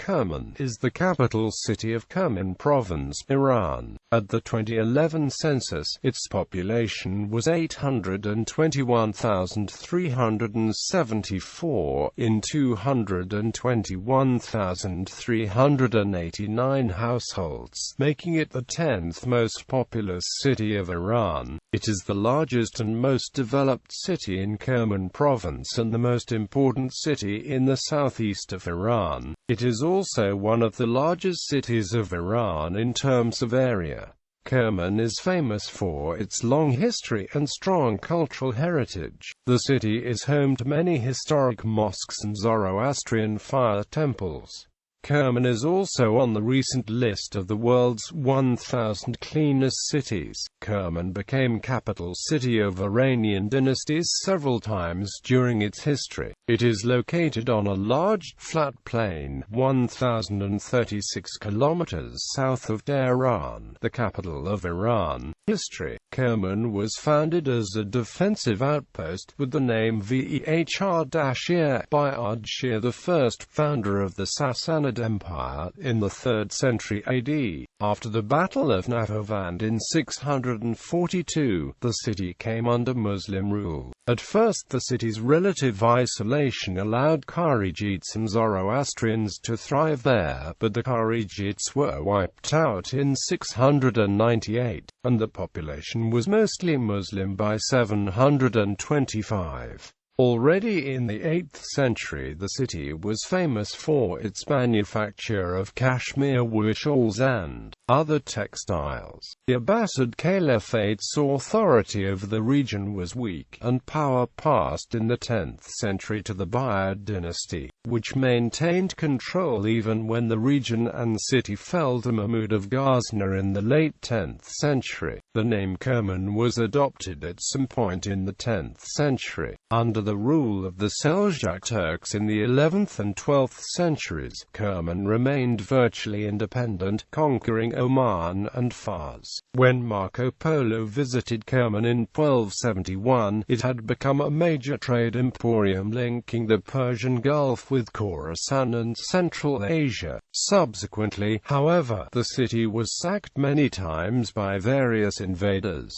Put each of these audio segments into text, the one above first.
Kerman is the capital city of Kerman Province, Iran. At the 2011 census, its population was 821,374, in 221,389 households, making it the 10th most populous city of Iran. It is the largest and most developed city in Kerman Province and the most important city in the southeast of Iran. It is also one of the largest cities of Iran in terms of area. Kerman is famous for its long history and strong cultural heritage. The city is home to many historic mosques and Zoroastrian fire temples. Kerman is also on the recent list of the world's 1,000 cleanest cities. Kerman became capital city of Iranian dynasties several times during its history. It is located on a large, flat plain, 1,036 kilometers south of Tehran, the capital of Iran. History: Kerman was founded as a defensive outpost with the name Vehr by Ardshir, the first founder of the Sassanid Empire, in the 3rd century AD. After the Battle of Nahavand in 642, the city came under Muslim rule. At first the city's relative isolation allowed Kharijites and Zoroastrians to thrive there, but the Kharijites were wiped out in 698, and the population was mostly Muslim by 725. Already in the 8th century the city was famous for its manufacture of cashmere wool shawls and other textiles. The Abbasid Caliphate's authority over the region was weak, and power passed in the 10th century to the Buyid dynasty, which maintained control even when the region and city fell to Mahmud of Ghazni in the late 10th century. The name Kerman was adopted at some point in the 10th century. Under the rule of the Seljuk Turks in the 11th and 12th centuries, Kerman remained virtually independent, conquering Oman and Fars. When Marco Polo visited Kerman in 1271, it had become a major trade emporium linking the Persian Gulf with Khorasan and Central Asia. Subsequently, however, the city was sacked many times by various invaders.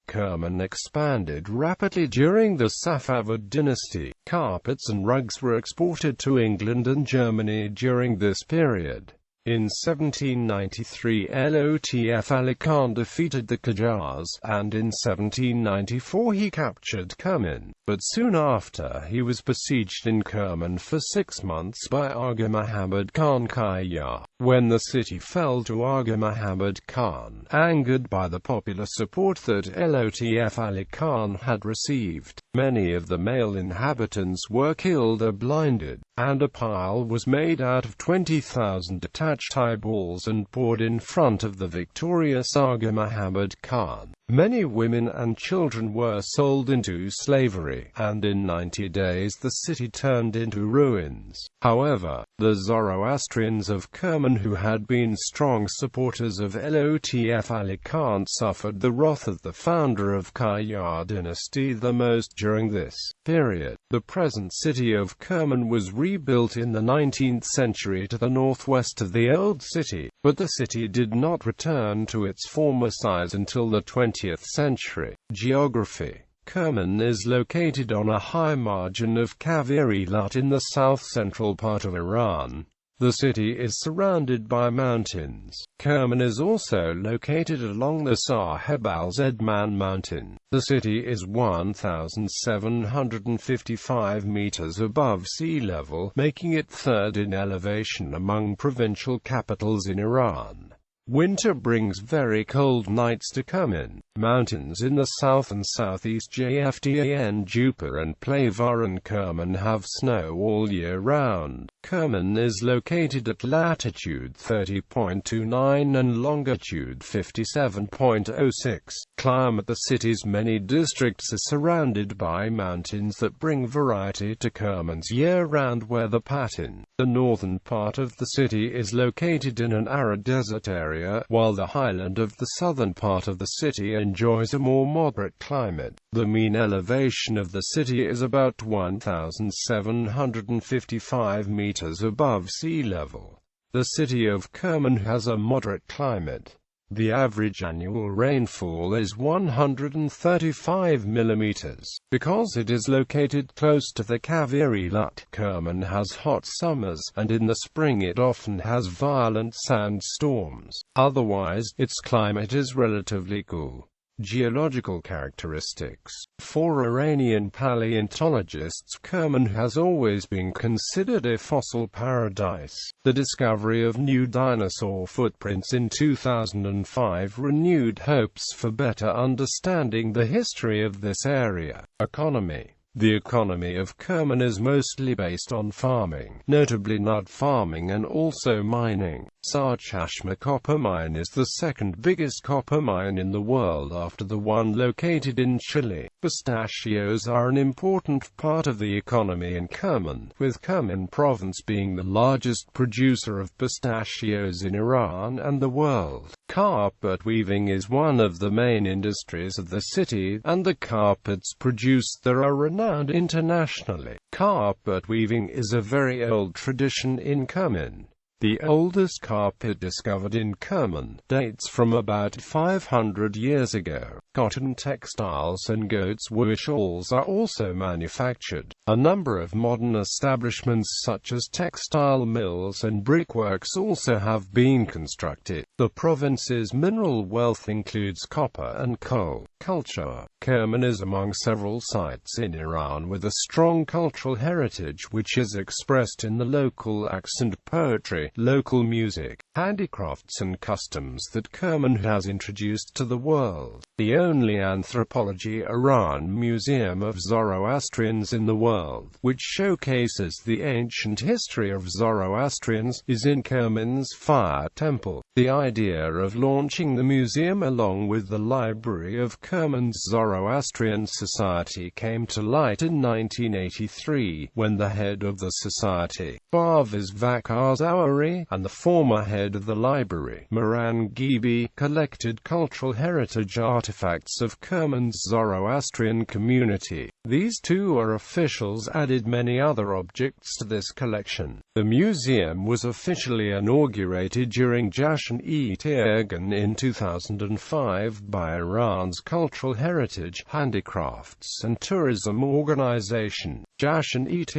Kerman expanded rapidly during the Safavid dynasty. Carpets and rugs were exported to England and Germany during this period. In 1793 Lotf Ali Khan defeated the Qajars, and in 1794 he captured Kerman, but soon after he was besieged in Kerman for 6 months by Aga Muhammad Khan Qajar. When the city fell to Aga Muhammad Khan, angered by the popular support that Lotf Ali Khan had received, many of the male inhabitants were killed or blinded, and a pile was made out of 20,000 attached eyeballs and poured in front of the victorious Aga Muhammad Khan. Many women and children were sold into slavery, and in 90 days the city turned into ruins. However, the Zoroastrians of Kerman, who had been strong supporters of Lotf Ali Khan, suffered the wrath of the founder of Qajar dynasty the most during this period. The present city of Kerman was rebuilt in the 19th century to the northwest of the old city, but the city did not return to its former size until the 20th century. Geography: Kerman is located on a high margin of Kaveri-Lut in the south-central part of Iran. The city is surrounded by mountains. Kerman is also located along the Sahib al-Zedman mountain. The city is 1,755 meters above sea level, making it third in elevation among provincial capitals in Iran. Winter brings very cold nights to Kerman. Mountains in the south and southeast Jftan Jupa and Plavar and Kerman have snow all year round. Kerman is located at latitude 30.29 and longitude 57.06. Climate: the city's many districts are surrounded by mountains that bring variety to Kerman's year-round weather pattern. The northern part of the city is located in an arid desert area, while the highland of the southern part of the city enjoys a more moderate climate. The mean elevation of the city is about 1,755 meters above sea level. The city of Kerman has a moderate climate. The average annual rainfall is 135 millimeters. Because it is located close to the Kaveri-Lut, Kerman has hot summers, and in the spring it often has violent sandstorms. Otherwise, its climate is relatively cool. Geological characteristics. For Iranian paleontologists, Kerman has always been considered a fossil paradise. The discovery of new dinosaur footprints in 2005 renewed hopes for better understanding the history of this area. Economy. The economy of Kerman is mostly based on farming, notably nut farming and also mining. Sarchashma copper mine is the second biggest copper mine in the world after the one located in Chile. Pistachios are an important part of the economy in Kerman, with Kerman Province being the largest producer of pistachios in Iran and the world. Carpet weaving is one of the main industries of the city, and the carpets produced there are renowned internationally. Carpet weaving is a very old tradition in Kerman. The oldest carpet discovered in Kerman dates from about 500 years ago. Cotton textiles and goat's wool shawls are also manufactured. A number of modern establishments such as textile mills and brickworks also have been constructed. The province's mineral wealth includes copper and coal. Culture. Kerman is among several sites in Iran with a strong cultural heritage which is expressed in the local accent, poetry, local music, handicrafts and customs that Kerman has introduced to the world. The only Anthropology Iran museum of Zoroastrians in the world, which showcases the ancient history of Zoroastrians, is in Kerman's Fire Temple. The idea of launching the museum along with the library of Kerman's Zoroastrian Society came to light in 1983, when the head of the society, Parvez Vakar-Zawahiri, and the former head of the library, Miran Gibi, collected cultural heritage artifacts of Kerman's Zoroastrian community. These two officials added many other objects to this collection. The museum was officially inaugurated during Iran.It in 2005 by Iran's Cultural Heritage, Handicrafts and Tourism Organization. Iran.It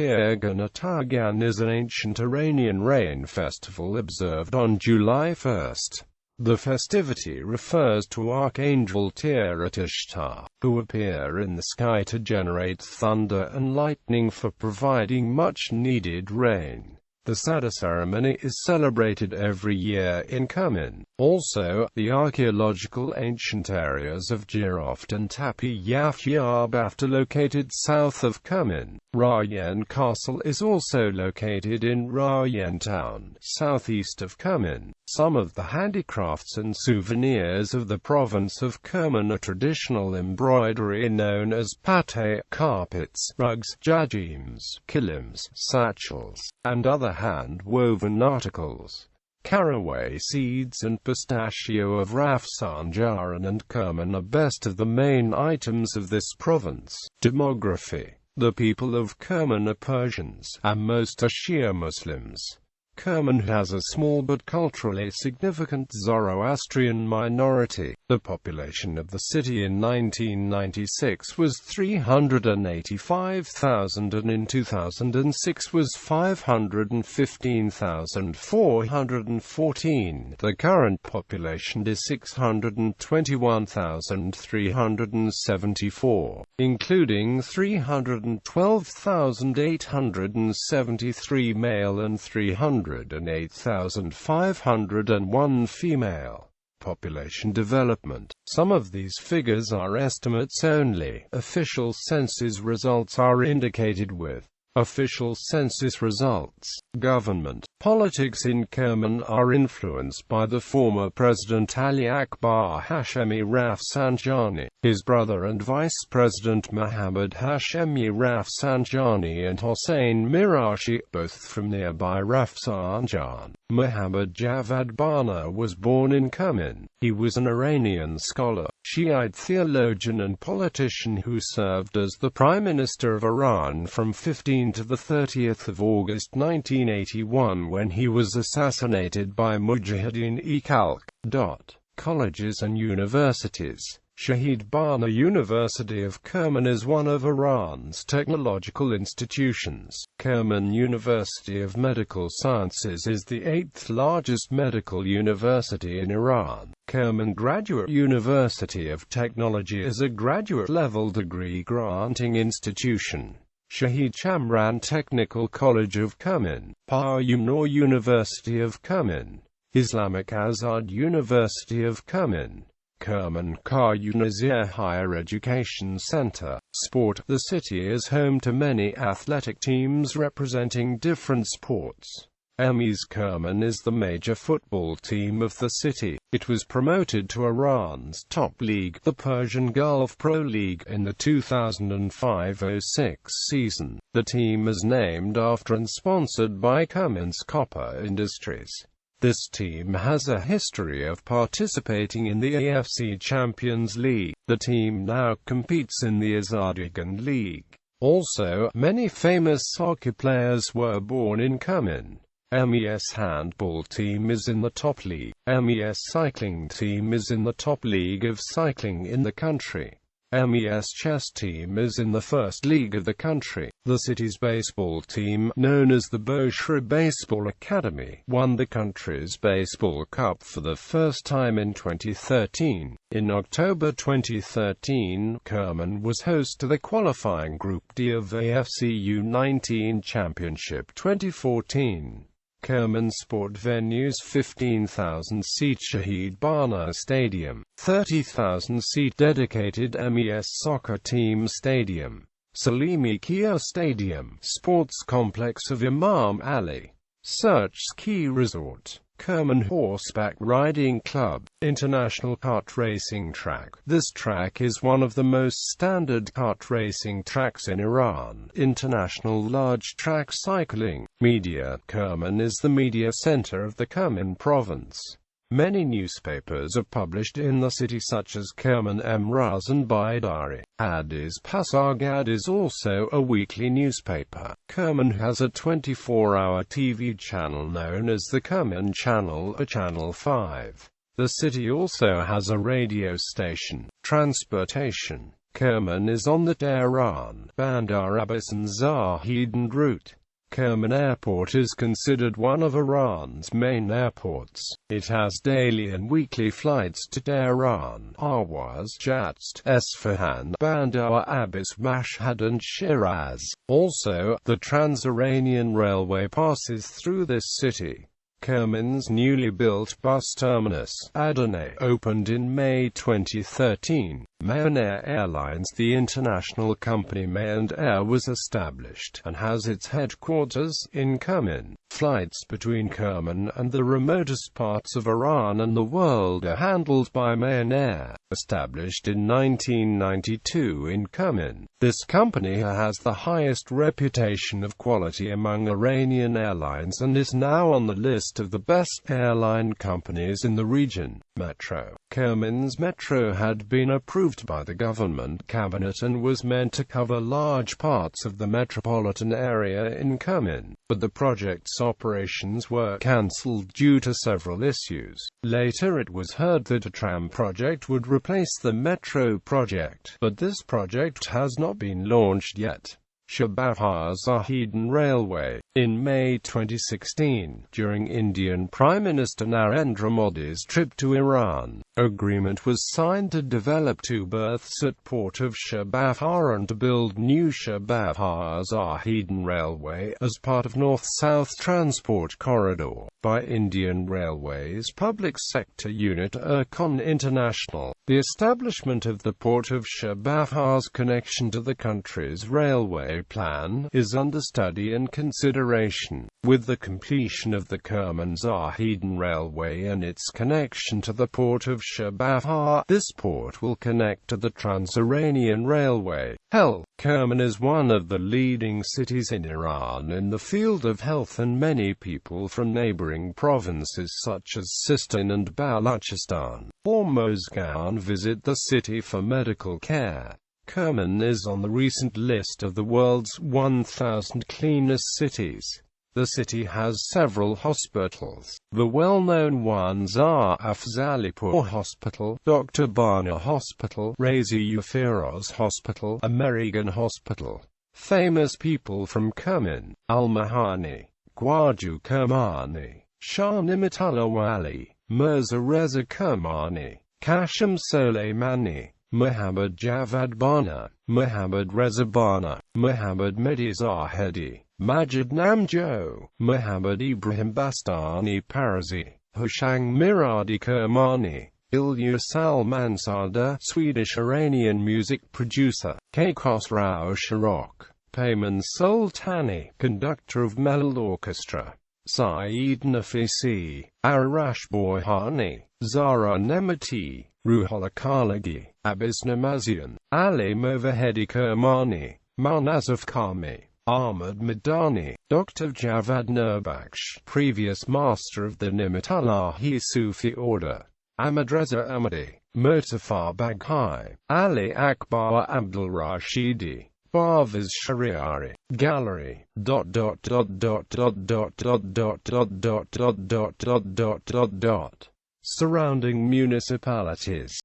is an ancient Iranian rain festival observed on July 1. The festivity refers to Archangel Ishtar, who appear in the sky to generate thunder and lightning for providing much-needed rain. The Sadr ceremony is celebrated every year in Kerman. Also, the archaeological ancient areas of Jiroft and Tapi Yahyab are located south of Kerman. Rayen Castle is also located in Rayen town, southeast of Kerman. Some of the handicrafts and souvenirs of the province of Kerman are traditional embroidery known as pate, carpets, rugs, jajims, kilims, satchels, and other hand-woven articles. Caraway seeds and pistachio of Rafsanjaran and Kerman are best of the main items of this province. Demography. The people of Kerman are Persians, and most are Shia Muslims. Kerman has a small but culturally significant Zoroastrian minority. The population of the city in 1996 was 385,000 and in 2006 was 515,414. The current population is 621,374, including 312,873 male and 308,501 female. Population development. Some of these figures are estimates only. Official census results are indicated with official census results. Government. Politics in Kerman are influenced by the former President Ali Akbar Hashemi Rafsanjani, his brother and Vice President Mohammad Hashemi Rafsanjani and Hossein Mirashi, both from nearby Rafsanjan. Mohammad Javad Bana was born in Kerman. He was an Iranian scholar, Shiite theologian and politician who served as the Prime Minister of Iran from 15 to 30 August 1981 when he was assassinated by Mujahideen-e-Khalq. Colleges and universities. Shahid Bana University of Kerman is one of Iran's technological institutions. Kerman University of Medical Sciences is the 8th largest medical university in Iran. Kerman Graduate University of Technology is a graduate-level degree-granting institution. Shahid Shamran Technical College of Kerman, Payumnor University of Kerman, Islamic Azad University of Kerman, Kerman Kar-Unazir Higher Education Center. Sport. The city is home to many athletic teams representing different sports. Emi's Kerman is the major football team of the city. It was promoted to Iran's top league, the Persian Gulf Pro League, in the 2005-06 season. The team is named after and sponsored by Kerman's copper industries. This team has a history of participating in the AFC Champions League. The team now competes in the Azerbaijan League. Also, many famous soccer players were born in Kerman. MES handball team is in the top league. MES cycling team is in the top league of cycling in the country. MES chess team is in the first league of the country. The city's baseball team, known as the Boshra Baseball Academy, won the country's baseball cup for the first time in 2013. In October 2013, Kerman was host to the qualifying Group D of AFC U19 Championship 2014. Kerman sport venues: 15,000-seat Shahid Bana Stadium, 30,000-seat dedicated MES soccer team stadium, Salimi Kia Stadium, sports complex of Imam Ali, Search Ski Resort, Kerman Horseback Riding Club, International Kart Racing Track. This track is one of the most standard kart racing tracks in Iran. International Large Track Cycling. Media. Kerman is the media center of the Kerman Province. Many newspapers are published in the city such as Kerman Emraz and Baidari. Addis Pasargad is also a weekly newspaper. Kerman has a 24-hour TV channel known as the Kerman Channel, or Channel 5. The city also has a radio station. Transportation. Kerman is on the Tehran, Bandar Abbas and Zahedin route. Kerman Airport is considered one of Iran's main airports. It has daily and weekly flights to Tehran, Ahvaz, Yazd, Esfahan, Bandar Abbas, Mashhad and Shiraz. Also, the Trans-Iranian Railway passes through this city. Kerman's newly built bus terminus, Adana, opened in May 2013. Mayonair Airlines, the international company Mayonair, was established and has its headquarters in Kerman. Flights between Kerman and the remotest parts of Iran and the world are handled by Mayonair, established in 1992 in Kerman. This company has the highest reputation of quality among Iranian airlines and is now on the list of the best airline companies in the region. Metro. Kerman's metro had been approved by the government cabinet and was meant to cover large parts of the metropolitan area in Kerman, but the project's operations were cancelled due to several issues. Later it was heard that a tram project would replace the metro project, but this project has not been launched yet. Shabab-Zahedin Railway. In May 2016, during Indian Prime Minister Narendra Modi's trip to Iran, agreement was signed to develop two berths at port of Shabab and to build new Shabab-Zahedin Railway as part of North-South Transport Corridor by Indian Railways Public Sector Unit Ercon International. The establishment of the port of Shabab's connection to the country's railway plan is under study and consideration inauguration. With the completion of the Kerman-Province Railway and its connection to the port of Shabahar, this port will connect to the Trans-Iranian Railway. Kerman is one of the leading cities in Iran in the field of health, and many people from neighboring provinces such as Sistan and Balochistan, Hormozgan visit the city for medical care. Kerman is on the recent list of the world's 1,000 cleanest cities. The city has several hospitals. The well-known ones are Afzalipur Hospital, Dr. Bana Hospital, Razi Feroz Hospital, American Hospital. Famous people from Kerman: Al-Mahani, Gwaju Kermani, Shah Nimatullah Wali, Mirza Reza Kermani, Kashim Soleimani, Muhammad Javad Bana, Muhammad Reza Bana, Muhammad Mehdi Zahedi, Majid Namjo, Muhammad Ibrahim Bastani Parazi, Hushang Miradi Kermani, Ilyas Al-Mansada, Swedish-Iranian music producer, Kaikos Rao Shirok, Payman Sultani, conductor of Melil Orchestra, Saeed Nafisi, Arash Boyhani, Zara Nemati, Ruhollah Khalagi, Abbas Namazian, Ali Movahedi Kermani, Malnazaf Kami, Ahmad Madani, Dr. Javad Nurbaksh, previous master of the Nimatullahi Sufi order, Ahmad Reza Ahmadi, Murtafa Baghai, Ali Akbar Abdul Rashidi, Parvez Shariari, Gallery, Surrounding municipalities.